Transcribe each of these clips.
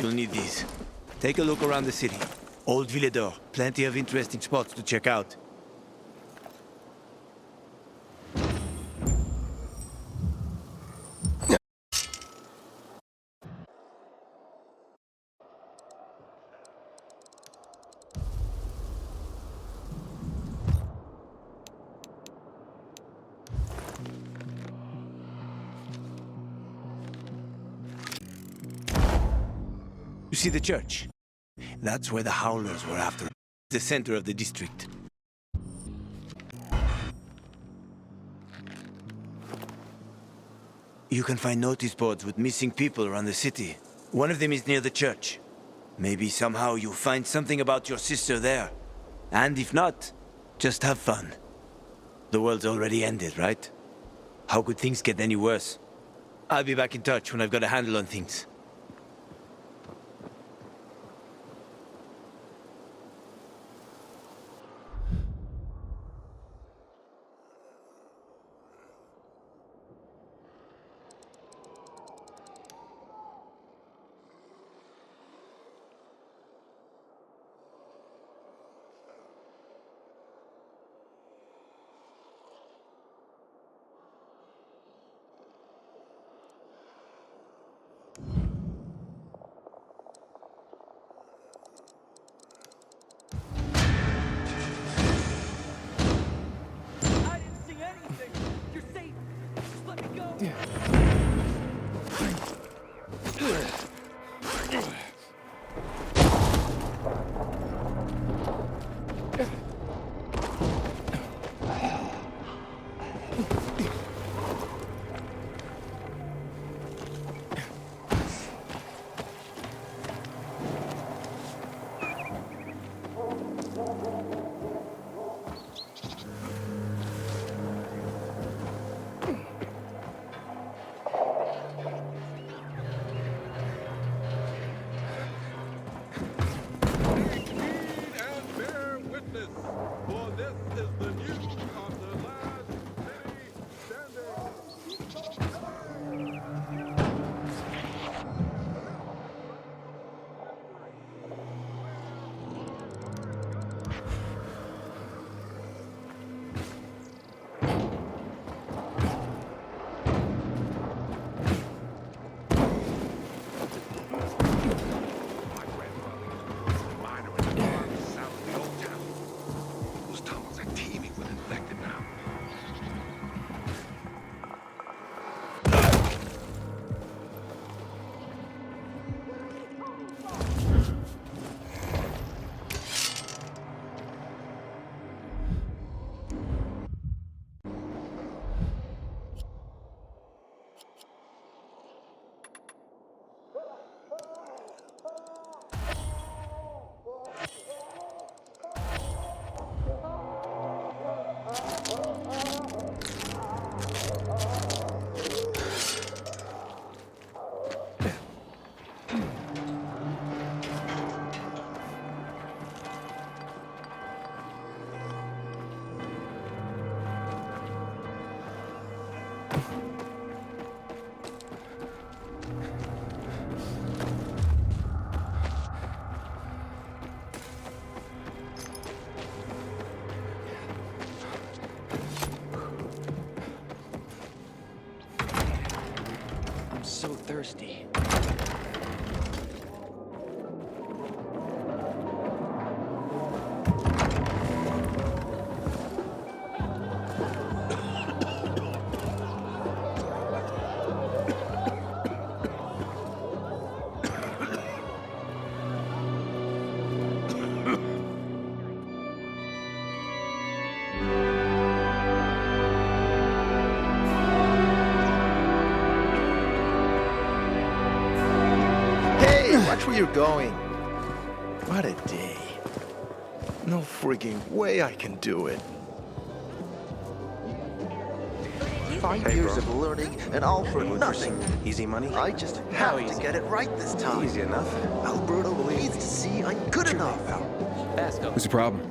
will need these. Take a look around the city. Old Villador, plenty of interesting spots to check out. You see the church? That's where the Howlers were after. The center of the district. You can find notice boards with missing people around the city. One of them is near the church. Maybe somehow you'll find something about your sister there. And if not, just have fun. The world's already ended, right? How could things get any worse? I'll be back in touch when I've got a handle on things. So thirsty. Watch where you're going. What a day. No frigging way I can do it. 5 years of learning and all for nothing. Easy money? I just have to get it right this time. Easy enough. Alberto needs to see I'm good enough. What's the problem?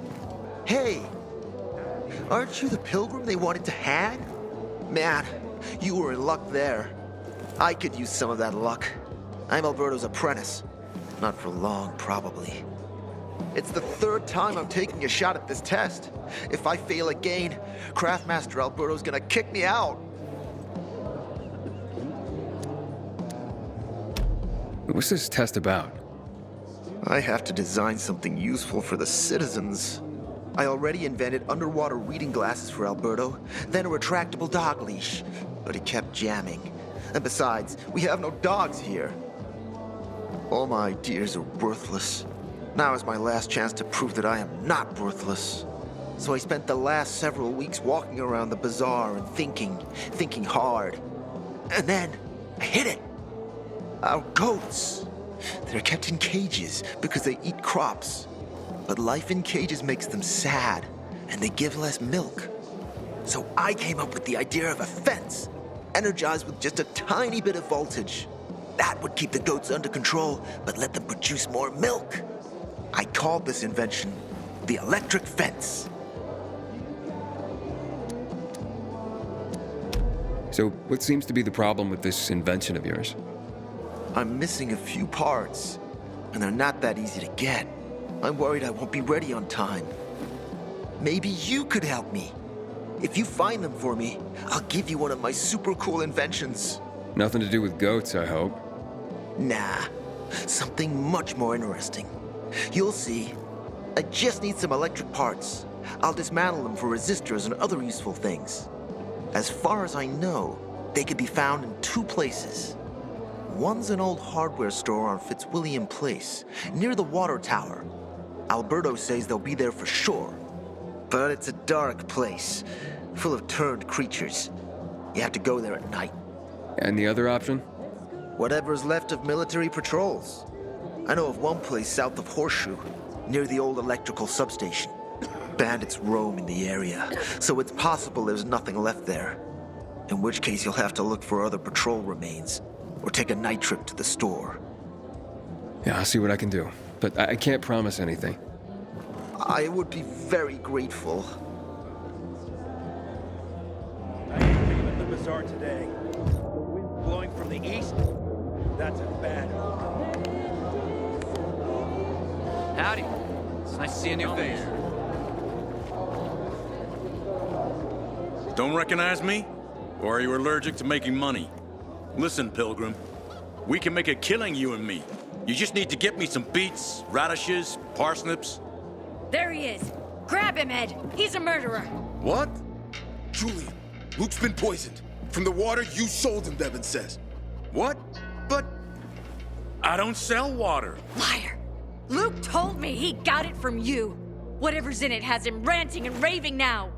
Hey, aren't you the pilgrim they wanted to hang? Man, you were in luck there. I could use some of that luck. I'm Alberto's apprentice. Not for long, probably. It's the third time I'm taking a shot at this test. If I fail again, Craftmaster Alberto's gonna kick me out. What's this test about? I have to design something useful for the citizens. I already invented underwater reading glasses for Alberto, then a retractable dog leash, but he kept jamming. And besides, we have no dogs here. All my ideas are worthless. Now is my last chance to prove that I am not worthless. So I spent the last several weeks walking around the bazaar and thinking hard. And then, I hit it. Our goats. They're kept in cages because they eat crops. But life in cages makes them sad, and they give less milk. So I came up with the idea of a fence, energized with just a tiny bit of voltage. That would keep the goats under control, but let them produce more milk. I called this invention the electric fence. So, what seems to be the problem with this invention of yours? I'm missing a few parts, and they're not that easy to get. I'm worried I won't be ready on time. Maybe you could help me. If you find them for me, I'll give you one of my super cool inventions. Nothing to do with goats, I hope. Nah, something much more interesting. You'll see. I just need some electric parts. I'll dismantle them for resistors and other useful things. As far as I know, they can be found in two places. One's an old hardware store on Fitzwilliam Place, near the water tower. Alberto says they'll be there for sure. But it's a dark place, full of turned creatures. You have to go there at night. And the other option? Whatever's left of military patrols. I know of one place south of Horseshoe, near the old electrical substation. Bandits roam in the area, so it's possible there's nothing left there. In which case you'll have to look for other patrol remains, or take a night trip to the store. Yeah, I'll see what I can do. But I can't promise anything. I would be very grateful. I ain't leaving the bazaar today. The wind blowing from the east? That's a bad omen. Howdy. It's nice to see a new face. Don't recognize me? Or are you allergic to making money? Listen, Pilgrim. We can make a killing, you and me. You just need to get me some beets, radishes, parsnips. There he is. Grab him, Ed. He's a murderer. What? Julian, Luke's been poisoned. From the water you sold him, Devin says. What? But I don't sell water. Liar. Luke told me he got it from you. Whatever's in it has him ranting and raving now.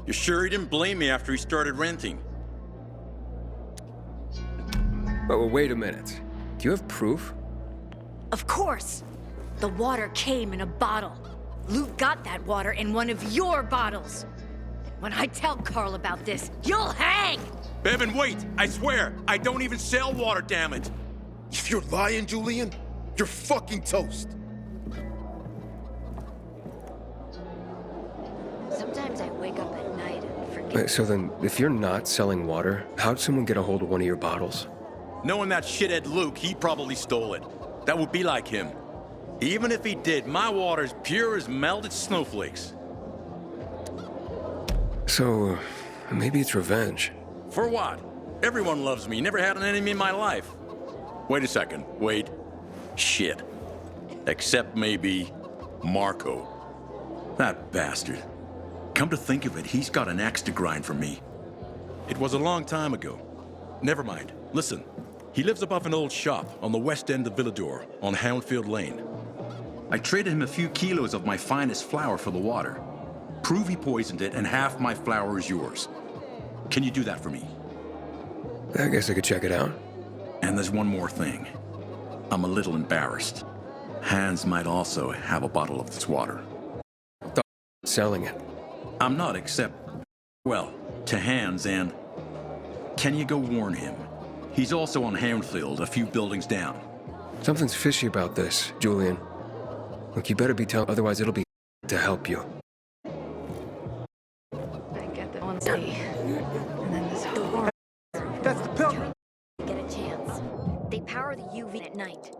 You sure he didn't blame me after he started renting? Oh, wait a minute. Do you have proof? Of course. The water came in a bottle. Luke got that water in one of your bottles. When I tell Carl about this, you'll hang! Bevan, wait! I swear, I don't even sell water, damn it! If you're lying, Julian, you're fucking toast. Sometimes I wake up at night and forget. Wait, so then, if you're not selling water, how'd someone get a hold of one of your bottles? Knowing that shithead Luke, he probably stole it. That would be like him. Even if he did, my water's pure as melted snowflakes. So, maybe it's revenge. For what? Everyone loves me. Never had an enemy in my life. Wait a second. Wait. Shit. Except maybe Marco. That bastard. Come to think of it, he's got an axe to grind for me. It was a long time ago. Never mind. Listen. He lives above an old shop on the west end of Villador on Houndfield Lane. I traded him a few kilos of my finest flour for the water. Prove he poisoned it and half my flour is yours. Can you do that for me? I guess I could check it out. And there's one more thing. I'm a little embarrassed. Hans might also have a bottle of this water. Selling it. I'm not, except, well, to Hans and... Can you go warn him? He's also on Houndfield, a few buildings down. Something's fishy about this, Julian. Look, you better be otherwise it'll be to help you. I get that one day. And then this whole... That's the Pilgrim. Get a chance. They power the UV at night.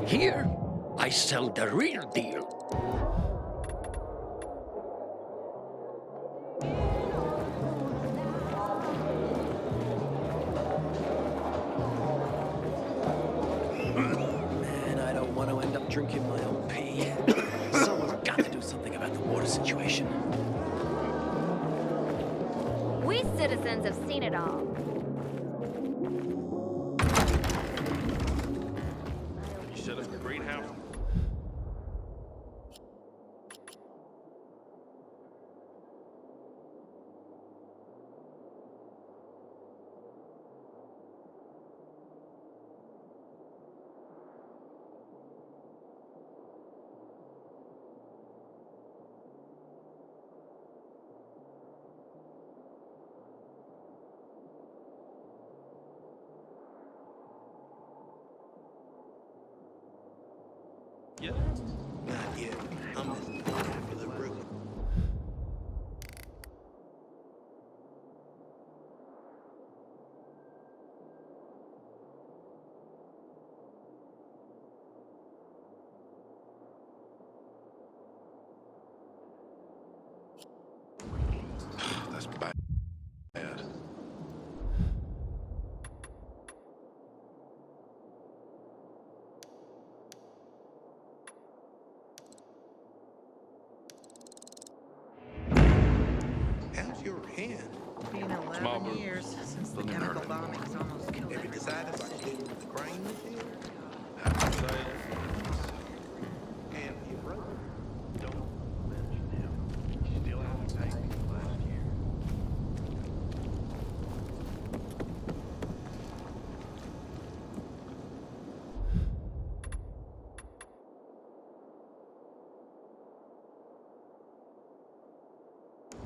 Here, I sell the real deal. Man, I don't want to end up drinking my own pee. Someone's got to do something about the water situation. We citizens have seen it all. You set up a greenhouse. Not yet. I'm just looking for the room. That's bad. How's your hand? Been 11 years since the chemical bombings almost killed Have you everyone. decided what to do with the grain this year? And your brother? Don't mention him. He still hasn't paid me last year.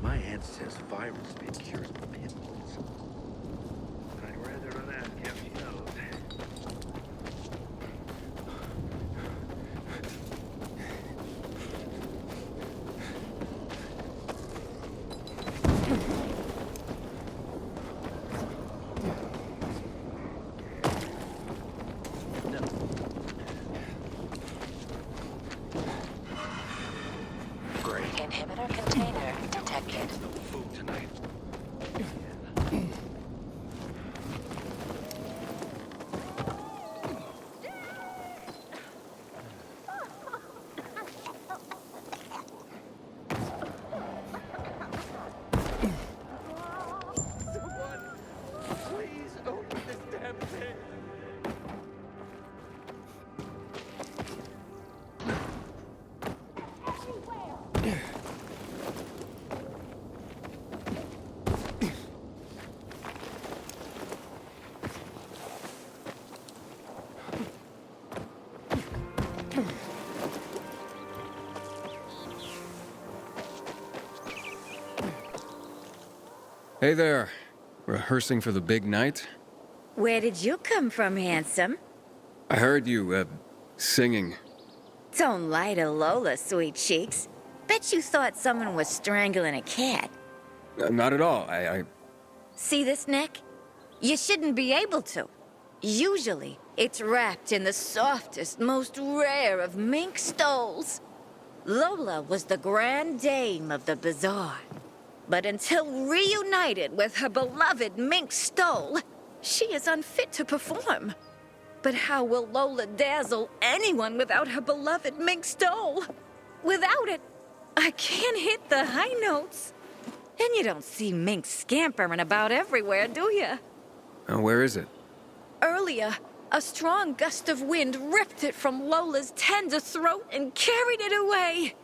My aunt says virus may cure pimples. I'd rather not ask how she knows. Inhibitor container detected. No food tonight. Someone, please open this damn thing. Hey there. Rehearsing for the big night? Where did you come from, handsome? I heard you, singing. Don't lie to Lola, sweet cheeks. Bet you thought someone was strangling a cat. Not at all. I See this neck? You shouldn't be able to. Usually, it's wrapped in the softest, most rare of mink stoles. Lola was the grand dame of the bazaar. But until reunited with her beloved mink stole, she is unfit to perform. But how will Lola dazzle anyone without her beloved mink stole? Without it, I can't hit the high notes. And you don't see mink scampering about everywhere, do you? where is it? Earlier, a strong gust of wind ripped it from Lola's tender throat and carried it away.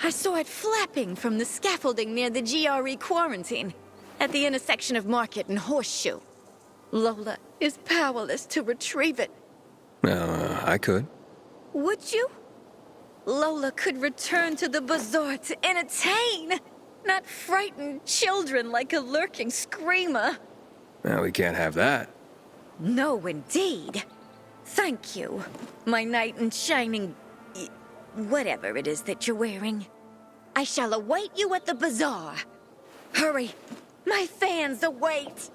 I saw it flapping from the scaffolding near the GRE quarantine, at the intersection of Market and Horseshoe. Lola is powerless to retrieve it. I could. Would you? Lola could return to the bazaar to entertain, not frighten children like a lurking screamer. Well, we can't have that. No, indeed. Thank you, my knight in shining... whatever it is that you're wearing. I shall await you at the bazaar. Hurry, my fans await.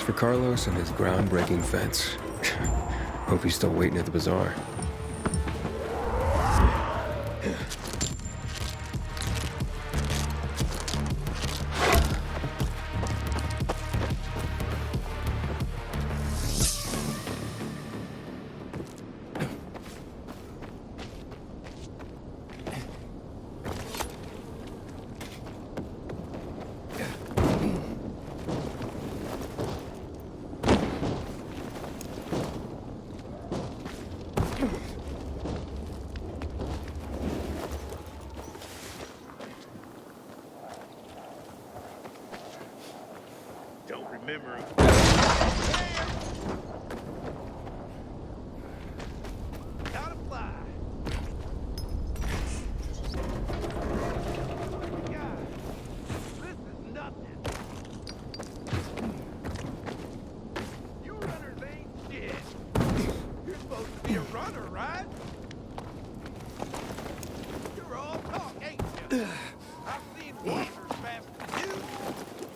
for Carlos and his groundbreaking fence. Hope he's still waiting at the bazaar. Don't remember. Gotta fly. God, this is nothing. You runners ain't shit. You're supposed to be a runner, right? You're all talk, ain't you? I've seen walkers faster than you.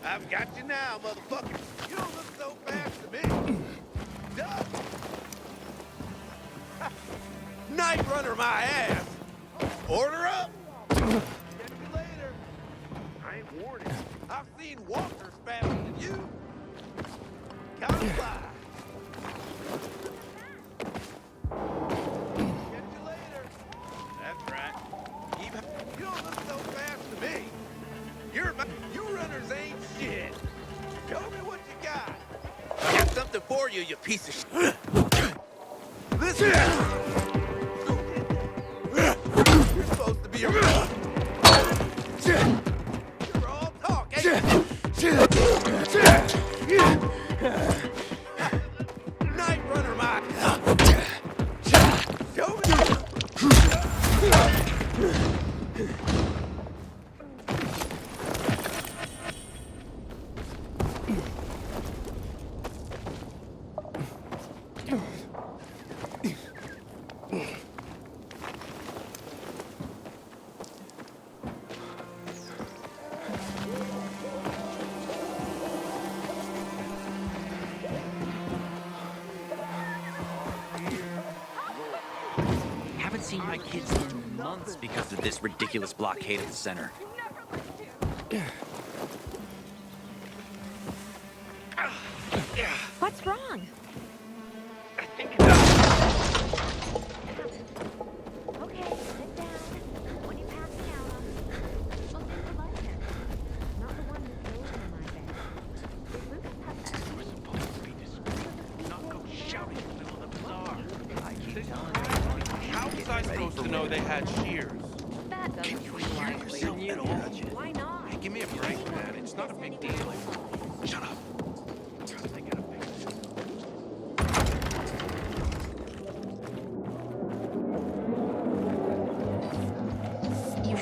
I've got you now, motherfucker. You don't look so fast to me. Duh. Night runner my ass. Order up. Catch you later. I ain't warning. I've seen walkers faster than you. Count fly. Catch you later. That's right. You don't look so fast to me. You runners ain't shit. Show me what you got. I got something for you, you piece of shit. Listen. You're supposed to be a runner. You're all talk, ain't you? Night runner, my. Show me. Haven't seen my kids in months because of this ridiculous blockade of the center. What's wrong? Okay, sit down. When you pass me out, I'll send the lighter. Not the one with gold in my bag. We're supposed to be discreet, not go shouting in the middle of the bazaar. I keep telling you. How was I supposed to know they had shears? That doesn't seem likely. Why not? Hey, give me a break, man. It's not a big deal. Shut up. They gotta fix it.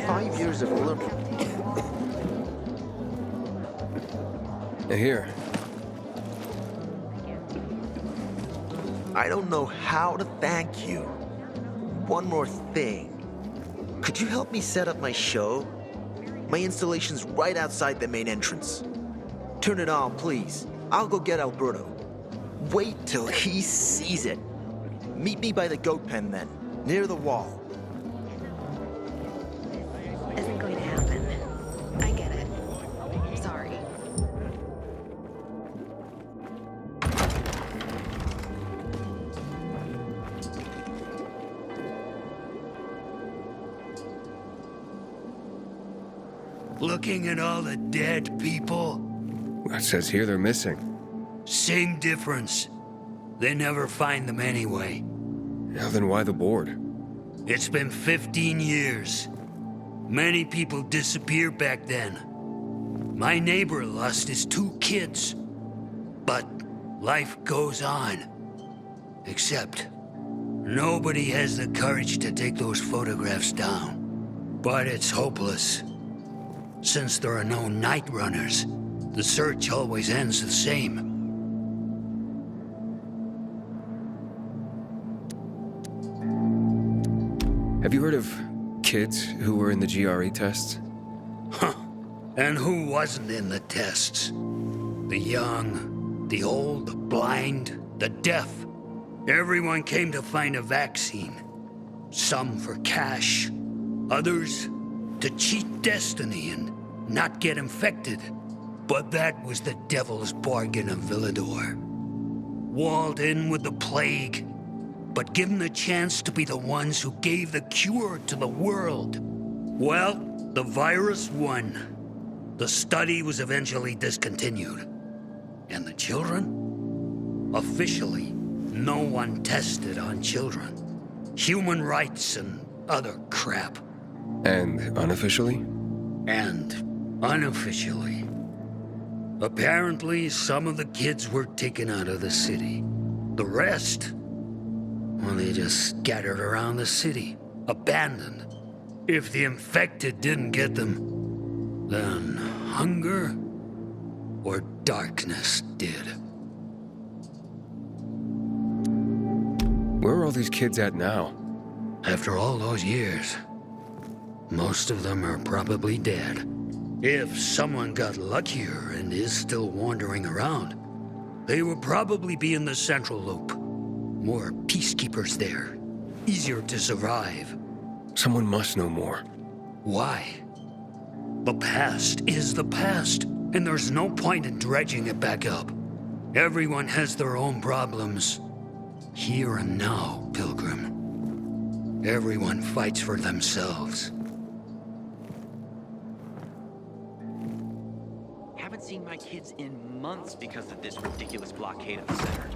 5 years of learning. Here. I don't know how to thank you. One more thing. Could you help me set up my show? My installation's right outside the main entrance. Turn it on, please. I'll go get Alberto. Wait till he sees it. Meet me by the goat pen then, near the wall. Isn't going to happen. I get it. Sorry. Looking at all the dead people? It says here they're missing. Same difference. They never find them anyway. Now then why the board? It's been 15 years. Many people disappeared back then. My neighbor lost his 2 kids. But life goes on. Except, nobody has the courage to take those photographs down. But it's hopeless. Since there are no night runners, the search always ends the same. Have you heard of kids who were in the GRE tests? Huh. And who wasn't in the tests? The young, The old, the blind, the deaf. Everyone came to find a vaccine. Some for cash, others to cheat destiny and not get infected. But that was the devil's bargain of Villador. Walled in with the plague, but given the chance to be the ones who gave the cure to the world. Well, the virus won. The study was eventually discontinued. And the children? Officially, no one tested on children. Human rights and other crap. And unofficially? And unofficially. Apparently, some of the kids were taken out of the city. The rest, well, they just scattered around the city, abandoned. If the infected didn't get them, then hunger or darkness did. Where are all these kids at now? After all those years, most of them are probably dead. If someone got luckier and is still wandering around, they will probably be in the Central Loop. More peacekeepers there. Easier to survive. Someone must know more. Why? The past is the past, and there's no point in dredging it back up. Everyone has their own problems. Here and now, Pilgrim. Everyone fights for themselves. Haven't seen my kids in months because of this ridiculous blockade of the center.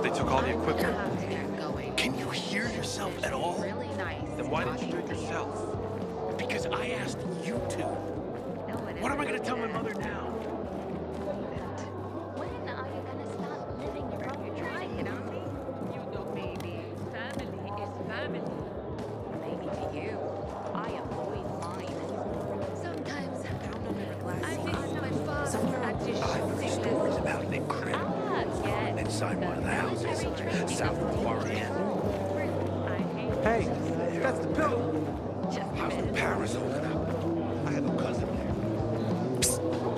They took all the equipment. Can you hear yourself at all? Then why didn't you do it yourself? Because I asked you to. What am I going to tell my mother now? When are you gonna stop living your own life? You know, baby, family is family. Maybe to you, I avoid mine. Sometimes I miss my father. I've heard stories about an incredible inside one of the houses south of Far End. Hey, that's the building. How's the Paris holding up? I have a cousin there.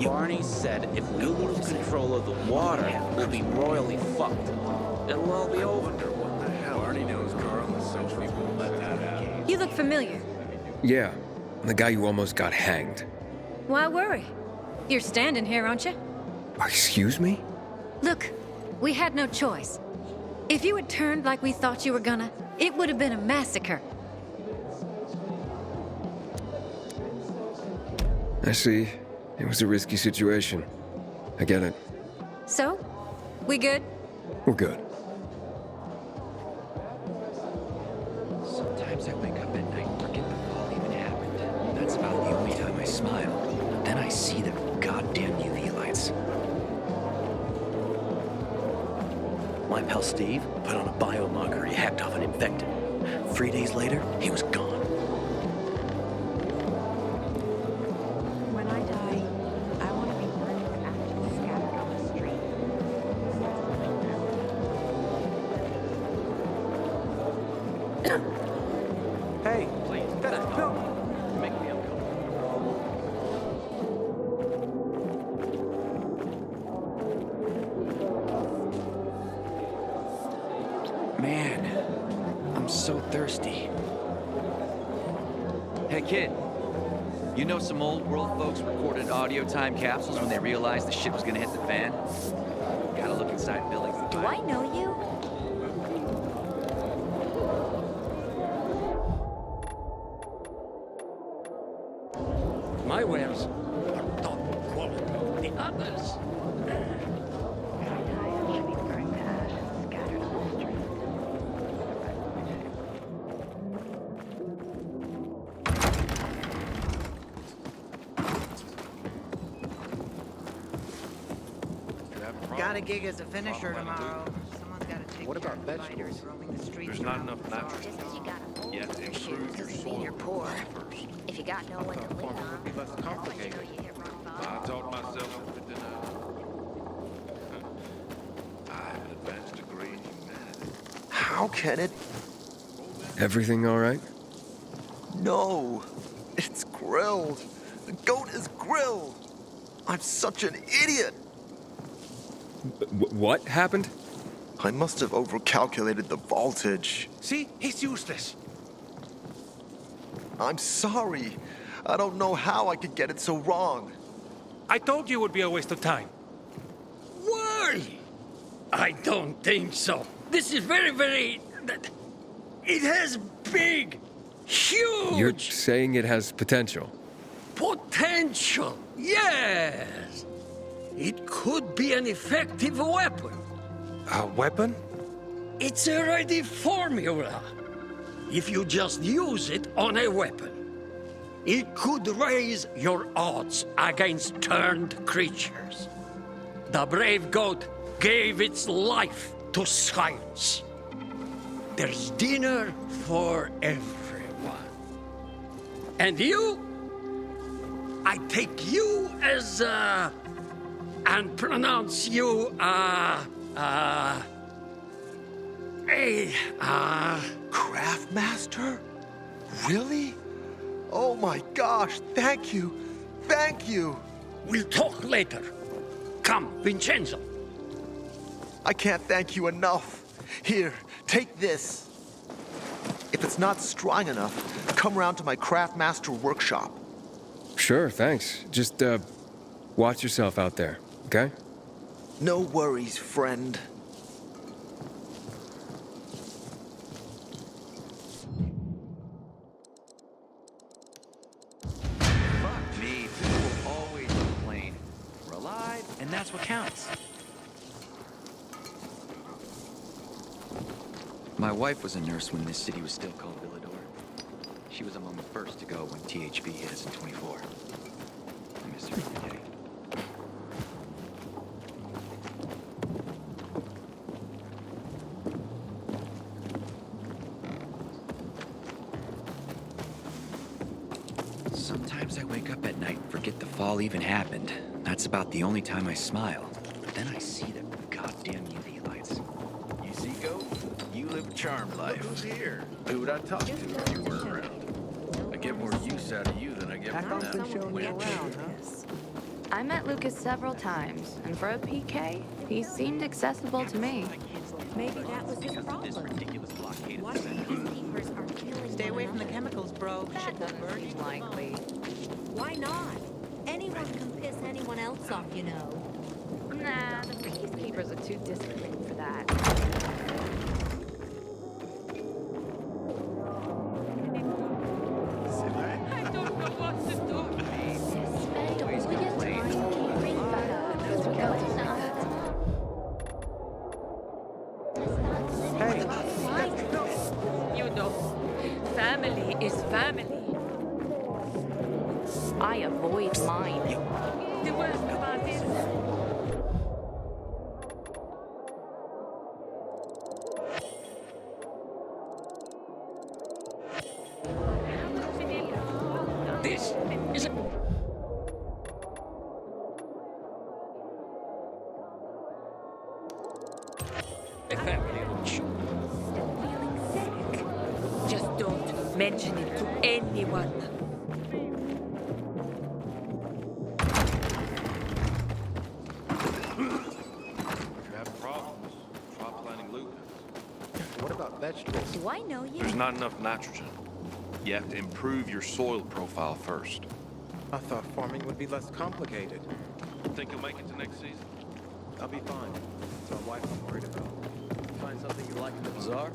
Barney said if we lose control of the water, we'll be royally fucked. It'll all be over. What the hell? Barney knows Carl is so we won't let that out. You look familiar. Yeah, the guy who almost got hanged. Why worry? You're standing here, aren't you? Excuse me? Look, we had no choice. If you had turned like we thought you were gonna, it would have been a massacre. I see. It was a risky situation. I get it. So? We good? We're good. Sometimes I wake up at night and forget the fall even happened. That's about the only time I smile. But then I see the goddamn UV lights. My pal Steve put on a biomarker. He hacked off an infected. 3 days later, he was gone. When I die, I want to be burned with ashes scattered on the street. Hey, Please, that's the building. You make me uncomfortable. Man, I'm so thirsty. Hey, kid. You know some old world folks recorded audio time capsules when they realized the shit was gonna hit the fan? Gotta look inside buildings. Do I know you? My wares are top quality. The others. Got a gig as a finisher tomorrow. Someone's got to take What about care of the vegetables? fighters roaming the streets. There's not around enough the bazaar. nitrogen. Just 'cause you got a hole You have to in your shoes improve your doesn't mean soil you're poor. first. If you got no one to lean farming on, would be less that's when you know complicated. you hit rock I bottom. taught myself everything I have an advanced degree in humanity. How can it? Everything all right? No. It's grilled. The goat is grilled. I'm such an idiot. What happened? I must have overcalculated the voltage. See? He's useless. I'm sorry. I don't know how I could get it so wrong. I told you it would be a waste of time. Why? I don't think so. This is very... It has big, huge... You're saying it has potential. Potential, yes. It could be an effective weapon. A weapon? It's a ready formula. If you just use it on a weapon, it could raise your odds against turned creatures. The brave goat gave its life to science. There's dinner for everyone. And you? I take you as, and pronounce you, Craftmaster? Really? Oh my gosh, thank you. Thank you. We'll talk later. Come, Vincenzo. I can't thank you enough. Here, take this. If it's not strong enough, come round to my Craftmaster workshop. Sure, thanks. Just, watch yourself out there, okay? No worries, friend. Fuck me, people will always complain. We're alive, and that's what counts. My wife was a nurse when this city was still called Villador. She was among the first to go when THB hit us in 24. I miss her every day. Sometimes I wake up at night and forget the fall even happened. That's about the only time I smile. But then I see the goddamn UV lights. You see, Goat? You live a charmed life. Who's here? Who would I talk to if you weren't around? I get more use out of you than I get from them. I met Lucas several times, and for a PK, he seemed accessible to me. Maybe that was his problem. Ridiculous blockade. Why peacekeepers are killing Stay away from the one chemicals, bro. Shit will burn you. Likely. Why not? Anyone can piss anyone else off, you know. Nah, the peacekeepers are too disciplined for that. I don't know what to do. Spend all your time keeping better. That's what goes on. You know, family is family. I avoid mine. The worst part is... This is a... a family lunch. feeling sick. Just don't mention it to anyone. If you have problems, try planting lupins. What about vegetables? Do I know you? There's not enough nitrogen. You have to improve your soil profile first. I thought farming would be less complicated. Think you'll make it to next season? I'll be fine. It's my wife I'm worried about. Find something you like in the bazaar?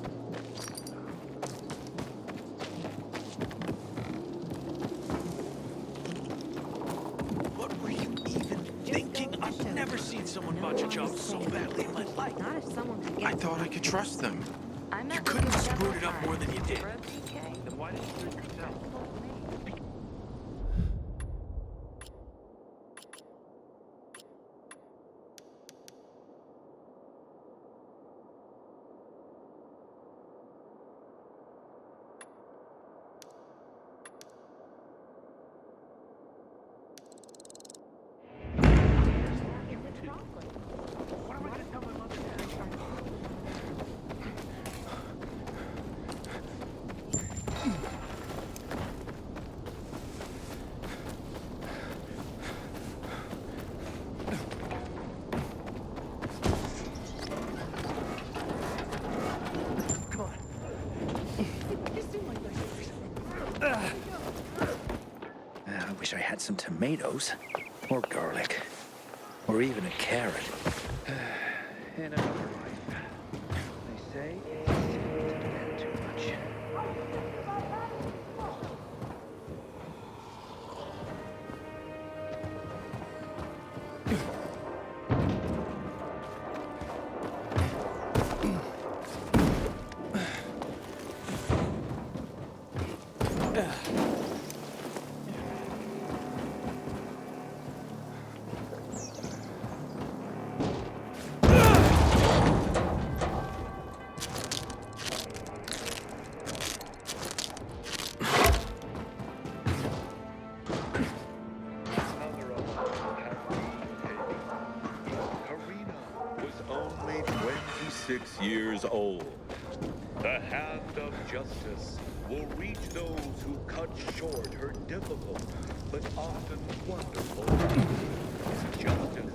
What were you even thinking? I've never seen someone botch a job so badly in my life. Not if someone can get... I thought I could trust them. I met You couldn't have Lucas screwed it several up more than you times. did. For a PK. Then why didn't you do it yourself? some tomatoes, or garlic, or even a carrot. In another life, they say it's to depend too much. Was only 26 years old. The hand of justice will reach those who cut short her difficult but often wonderful life. Justice.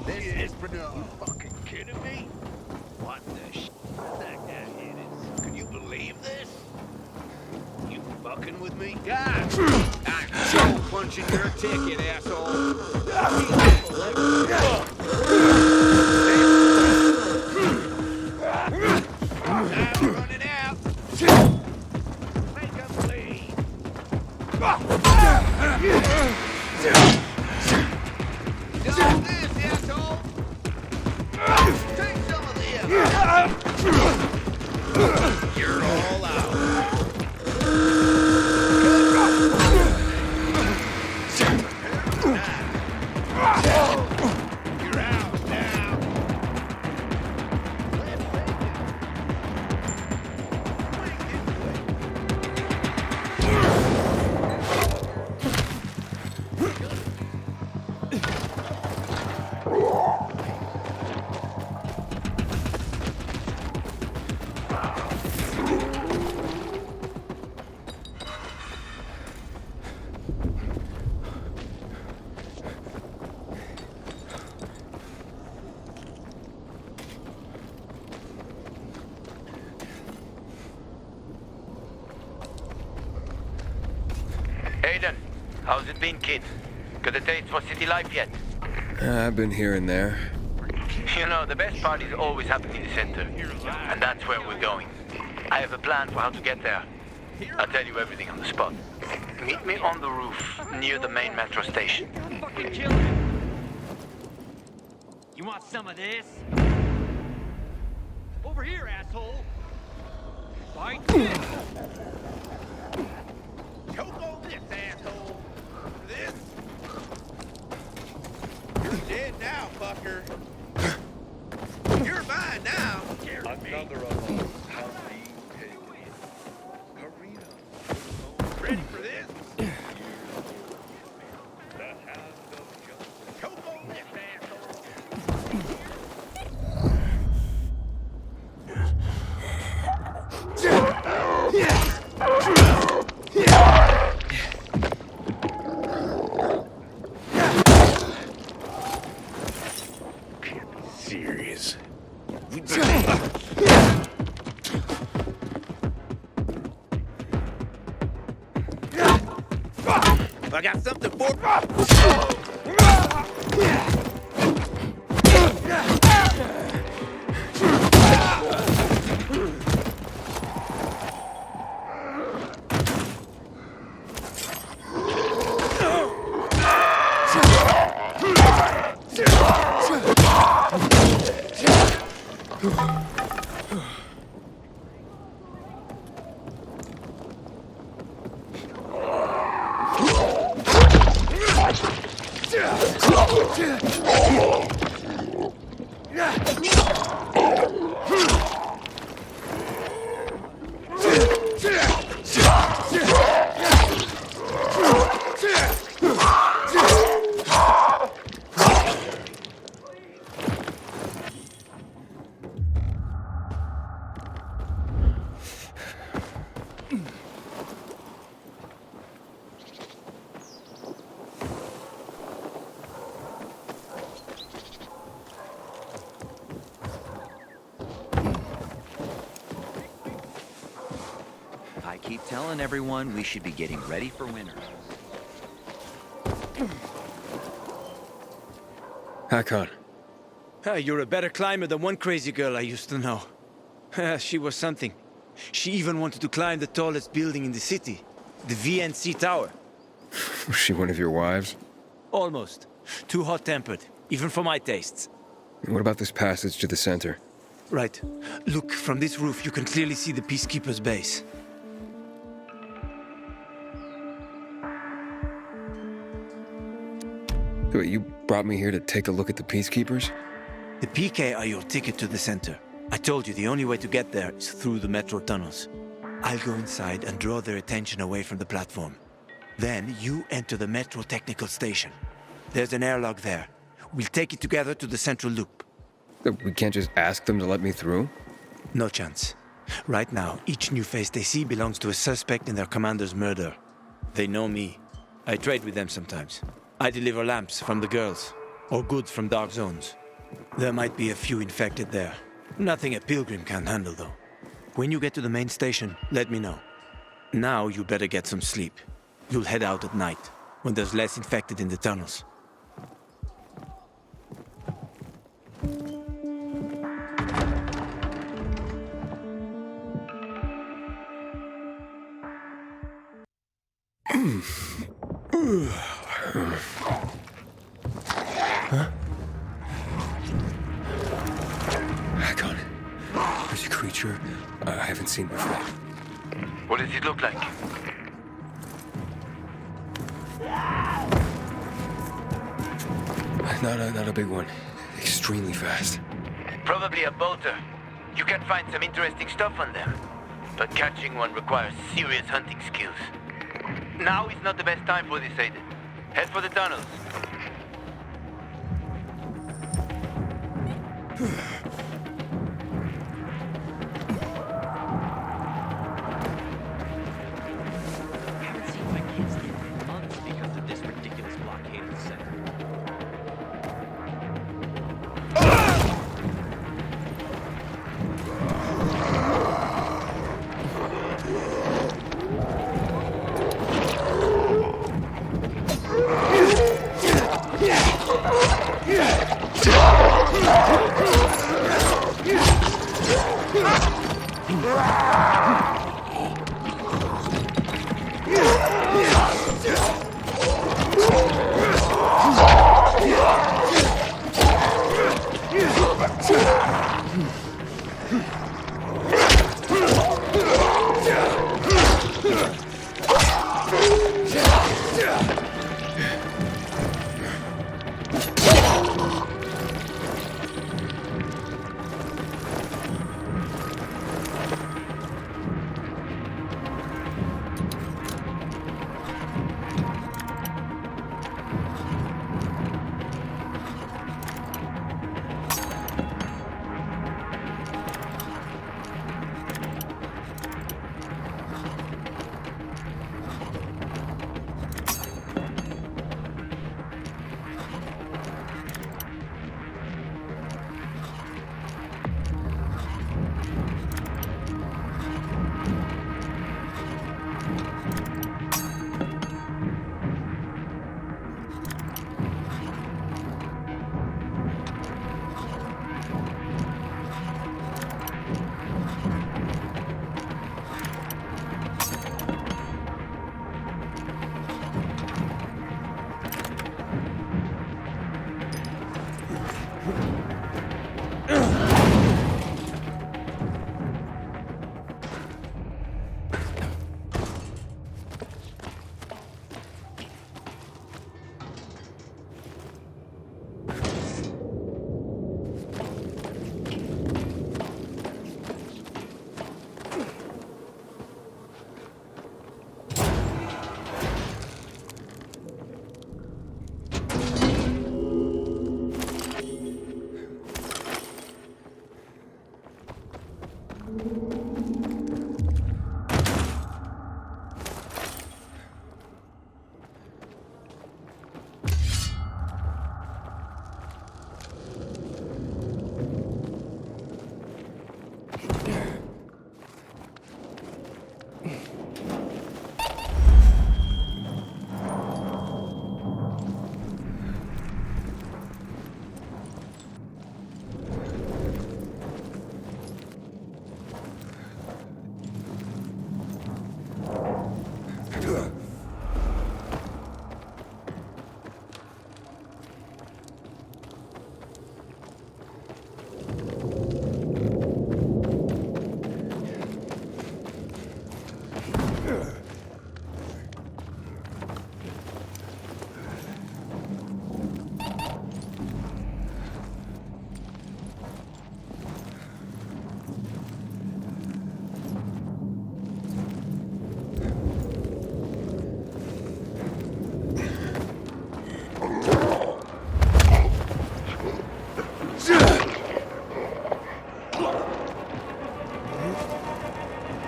This is for you fucking kidding me? What the sh**? That guy hit it. Can you believe this? You fucking with me? God! I'm so punching your ticket, asshole! I'm running out! Make him bleed! Done this, asshole! Take some of this! You're all out. You're out now. Aiden, how's it been, kid? Got a taste for city life yet? I've been here and there. You know, the best parties always happen in the center. And that's where we're going. I have a plan for how to get there. I'll tell you everything on the spot. Meet me on the roof, near the main metro station. Fucking kill him! You want some of this? Over here, asshole! Fight this! Choke on this, asshole! This? You're dead now, fucker! You're mine now! Another of us has been taken. Karina. Ready for this? The hand of justice. Choke on this, asshole! Serious. I got something for keep telling everyone we should be getting ready for winter. Hakon. You're a better climber than one crazy girl I used to know. She was something. She even wanted to climb the tallest building in the city, the VNC Tower. Was she one of your wives? Almost. Too hot-tempered, even for my tastes. What about this passage to the center? Right. Look, from this roof you can clearly see the Peacekeeper's base. Wait, you brought me here to take a look at the Peacekeepers? The PK are your ticket to the center. I told you the only way to get there is through the metro tunnels. I'll go inside and draw their attention away from the platform. Then you enter the metro technical station. There's an airlock there. We'll take it together to the central loop. We can't just ask them to let me through? No chance. Right now, each new face they see belongs to a suspect in their commander's murder. They know me. I trade with them sometimes. I deliver lamps from the girls, or goods from dark zones. There might be a few infected there. Nothing a pilgrim can't handle, though. When you get to the main station, let me know. Now you better get some sleep. You'll head out at night, when there's less infected in the tunnels. Huh? Hakon, there's a creature I haven't seen before. What does it look like? Not a big one. Extremely fast. Probably a bolter. You can find some interesting stuff on them. But catching one requires serious hunting skills. Now is not the best time for this, Aitor. Head for the tunnels. Haven't seen my kids in months because of this ridiculous blockade of the center. Yeah!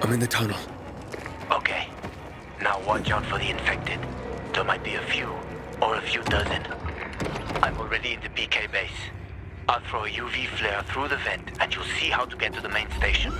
I'm in the tunnel. Okay. Now watch out for the infected. There might be a few, or a few dozen. I'm already in the PK base. I'll throw a UV flare through the vent, and you'll see how to get to the main station.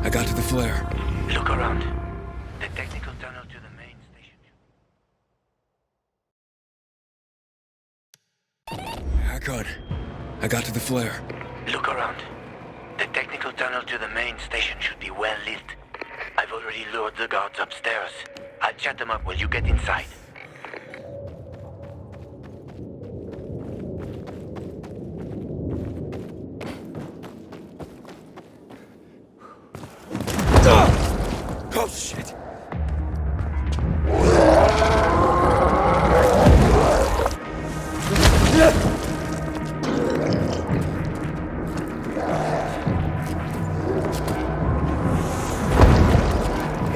I got to the flare. Look around. The technical tunnel to the main station. Hack on. I got to the flare. Look around. The technical tunnel to the main station should be well lit. I've already lured the guards upstairs. I'll chat them up while you get inside. Oh, shit!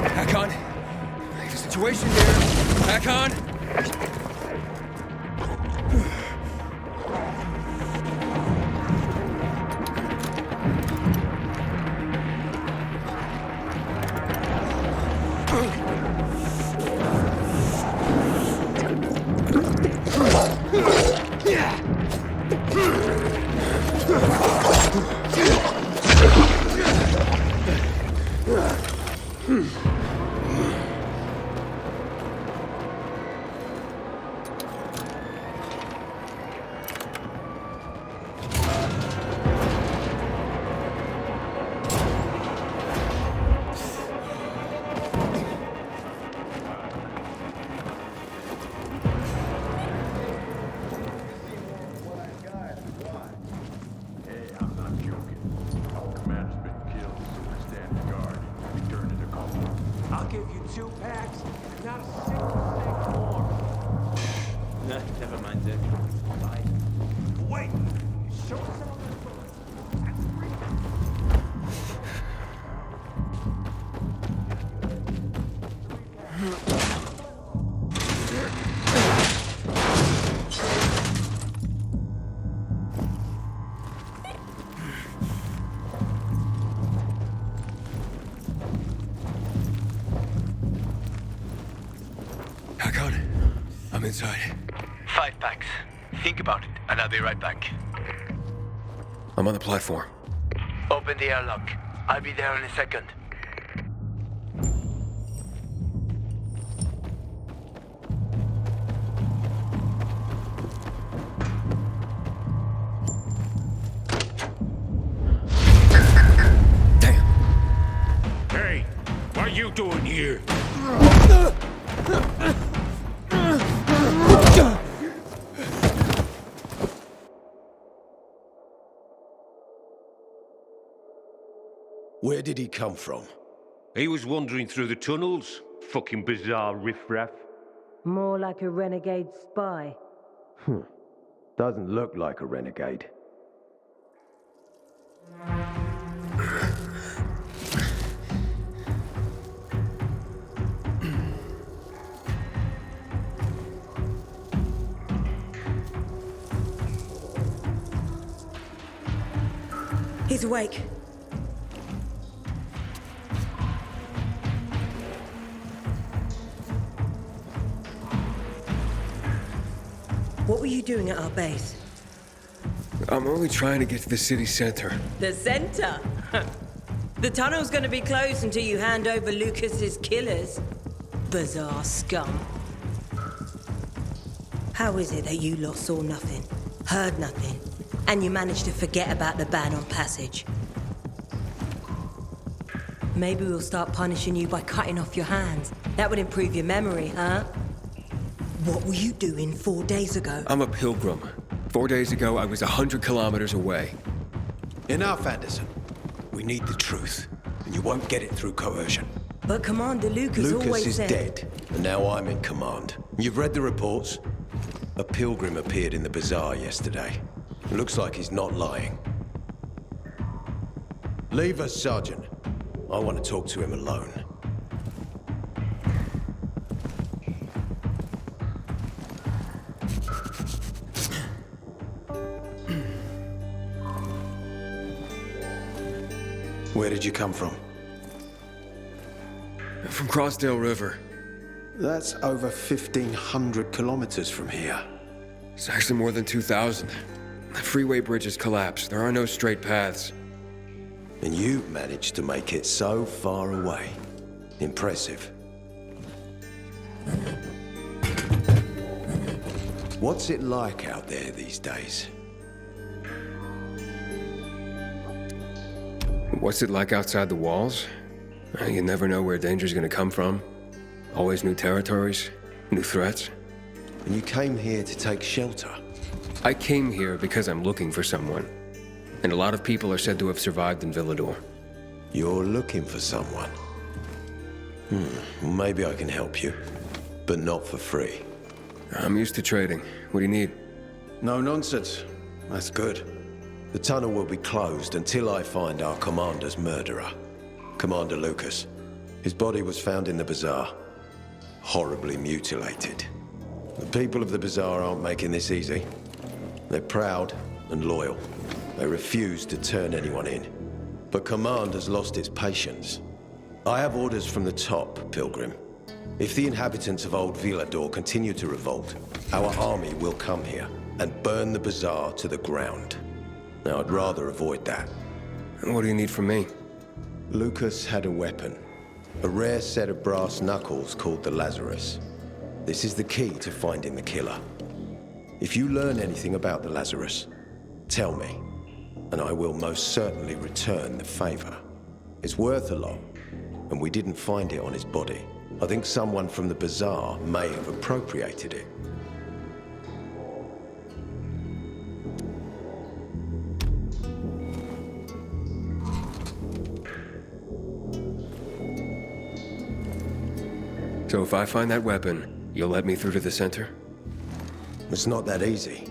Hack on. There's a situation here. Hack on. I'll give you 2 packs, not a single thing more. Never mind that. Bye. Wait! Show us some of that. That's free. Hakon, I'm inside. 5 packs. Think about it, and I'll be right back. I'm on the platform. Open the airlock. I'll be there in a second. Hey, what are you doing here? Where did he come from? He was wandering through the tunnels. Fucking bizarre riffraff. More like a renegade spy. Doesn't look like a renegade. He's awake. What were you doing at our base? I'm only trying to get to the city center. The center? The tunnel's gonna be closed until you hand over Lucas's killers. Bizarre scum. How is it that you lot saw nothing, heard nothing, and you managed to forget about the ban on passage? Maybe we'll start punishing you by cutting off your hands. That would improve your memory, huh? What were you doing 4 days ago? I'm a pilgrim. 4 days ago, I was 100 kilometers away. Enough, Anderson. We need the truth, and you won't get it through coercion. But Commander Lucas always Lucas is said... dead, and now I'm in command. You've read the reports? A pilgrim appeared in the bazaar yesterday. It looks like he's not lying. Leave us, Sergeant. I want to talk to him alone. Where did you come from? From Crossdale River. That's over 1,500 kilometers from here. It's actually more than 2,000. The freeway bridges collapsed. There are no straight paths. And you managed to make it so far away. Impressive. What's it like out there these days? What's it like outside the walls? You never know where danger's gonna come from. Always new territories, new threats. And you came here to take shelter? I came here because I'm looking for someone. And a lot of people are said to have survived in Villador. You're looking for someone? Well, maybe I can help you, but not for free. I'm used to trading. What do you need? No nonsense. That's good. The tunnel will be closed until I find our commander's murderer, Commander Lucas. His body was found in the bazaar, horribly mutilated. The people of the bazaar aren't making this easy. They're proud and loyal. They refuse to turn anyone in. But command has lost its patience. I have orders from the top, Pilgrim. If the inhabitants of Old Villador continue to revolt, our army will come here and burn the bazaar to the ground. Now, I'd rather avoid that. And what do you need from me? Lucas had a weapon. A rare set of brass knuckles called the Lazarus. This is the key to finding the killer. If you learn anything about the Lazarus, tell me, and I will most certainly return the favor. It's worth a lot, and we didn't find it on his body. I think someone from the bazaar may have appropriated it. So if I find that weapon, you'll let me through to the center? It's not that easy.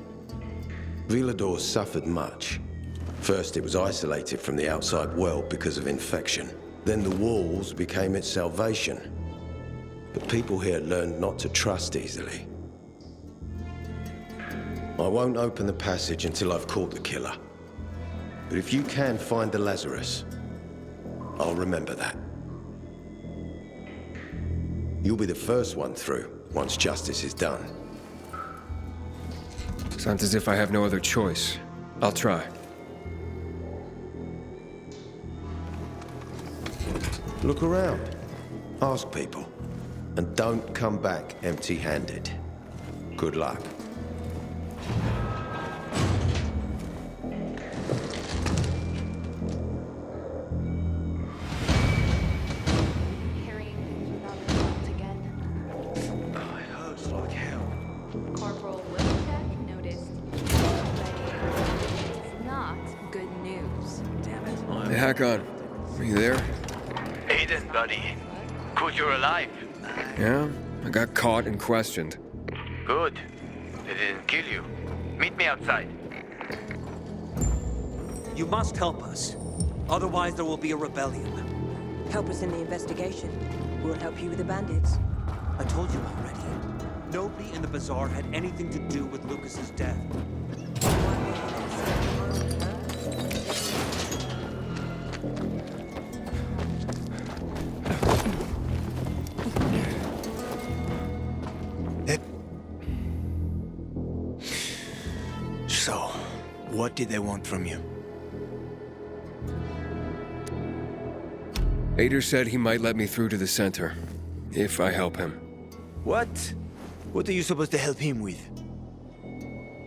Villador suffered much. First, it was isolated from the outside world because of infection. Then the walls became its salvation. but people here learned not to trust easily. I won't open the passage until I've caught the killer. But if you can find the Lazarus, I'll remember that. You'll be the first one through, once justice is done. Sounds as if I have no other choice. I'll try. Look around. Ask people. And don't come back empty-handed. Good luck. Corporal Wilczek noticed it's not good news. Damn it. Hey, Hakon. Are you there? Aiden, buddy. Good you're alive. Yeah? I got caught and questioned. Good. They didn't kill you. Meet me outside. You must help us. Otherwise, there will be a rebellion. Help us in the investigation. We'll help you with the bandits. I told you already. Nobody in the bazaar had anything to do with Lucas's death. So, what did they want from you? Aitor said he might let me through to the center, if I help him. What? What are you supposed to help him with?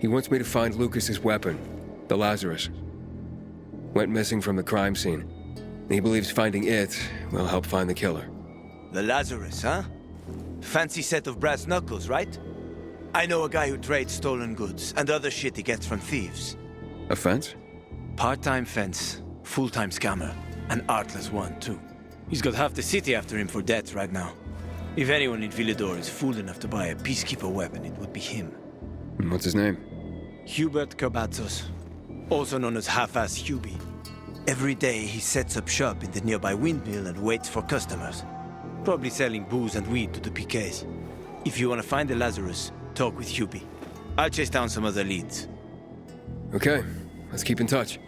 He wants me to find Lucas's weapon, the Lazarus. Went missing from the crime scene. He believes finding it will help find the killer. The Lazarus, huh? Fancy set of brass knuckles, right? I know a guy who trades stolen goods and other shit he gets from thieves. A fence? Part-time fence, full-time scammer. An artless one, too. He's got half the city after him for debts right now. If anyone in Villador is fool enough to buy a peacekeeper weapon, it would be him. What's his name? Hubert Kerbatzos, also known as Half-Ass Hubie. Every day he sets up shop in the nearby windmill and waits for customers. Probably selling booze and weed to the PKs. If you want to find the Lazarus, talk with Hubie. I'll chase down some other leads. Okay, let's keep in touch.